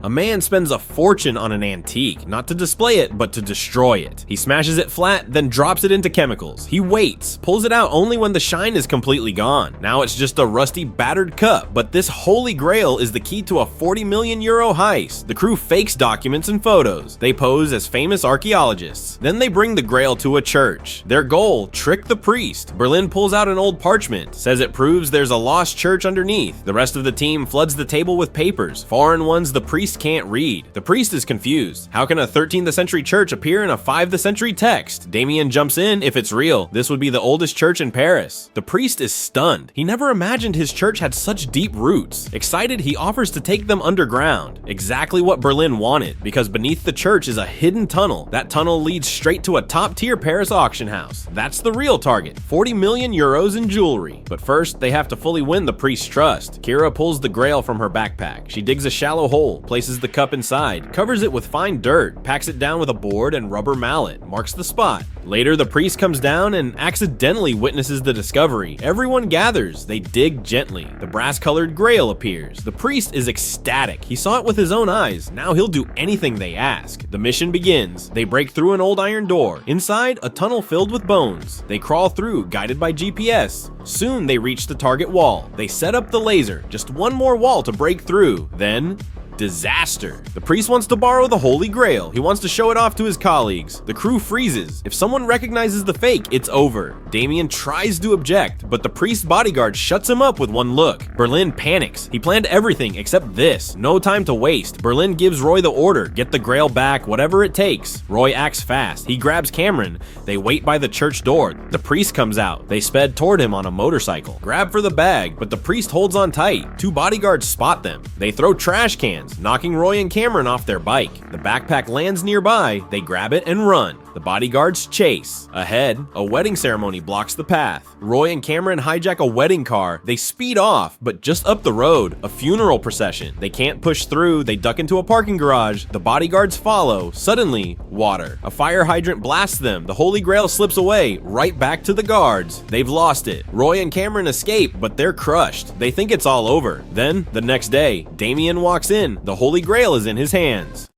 A man spends a fortune on an antique, not to display it, but to destroy it. He smashes it flat, then drops it into chemicals. He waits, pulls it out only when the shine is completely gone. Now it's just a rusty, battered cup, but this holy grail is the key to a 40 million euro heist. The crew fakes documents and photos. They pose as famous archaeologists. Then they bring the grail to a church. Their goal, trick the priest. Berlin pulls out an old parchment, says it proves there's a lost church underneath. The rest of the team floods the table with papers, foreign ones the priest can't read. The priest is confused. How can a 13th century church appear in a 5th century text? Damien jumps in. If it's real, this would be the oldest church in Paris. The priest is stunned. He never imagined his church had such deep roots. Excited, he offers to take them underground. Exactly what Berlin wanted, because beneath the church is a hidden tunnel. That tunnel leads straight to a top-tier Paris auction house. That's the real target, 40 million euros in jewelry. But first, they have to fully win the priest's trust. Kira pulls the grail from her backpack. She digs a shallow hole, places the cup inside, covers it with fine dirt, packs it down with a board and rubber mallet, marks the spot. Later, the priest comes down and accidentally witnesses the discovery. Everyone gathers. They dig gently. The brass-colored grail appears. The priest is ecstatic. He saw it with his own eyes. Now he'll do anything they ask. The mission begins. They break through an old iron door. Inside, a tunnel filled with bones. They crawl through, guided by GPS. Soon, they reach the target wall. They set up the laser. Just one more wall to break through. Then, disaster. The priest wants to borrow the Holy Grail. He wants to show it off to his colleagues. The crew freezes. If someone recognizes the fake, it's over. Damien tries to object, but the priest's bodyguard shuts him up with one look. Berlin panics. He planned everything except this. No time to waste. Berlin gives Roy the order. Get the Grail back, whatever it takes. Roy acts fast. He grabs Cameron. They wait by the church door. The priest comes out. They sped toward him on a motorcycle. Grab for the bag, but the priest holds on tight. Two bodyguards spot them. They throw trash cans, knocking Roy and Cameron off their bike. The backpack lands nearby. They grab it and run. The bodyguards chase. Ahead, a wedding ceremony blocks the path. Roy and Cameron hijack a wedding car. They speed off, but just up the road, a funeral procession. They can't push through. They duck into a parking garage. The bodyguards follow. Suddenly, water. A fire hydrant blasts them. The Holy Grail slips away, right back to the guards. They've lost it. Roy and Cameron escape, but they're crushed. They think it's all over. Then, the next day, Damien walks in. The Holy Grail is in his hands.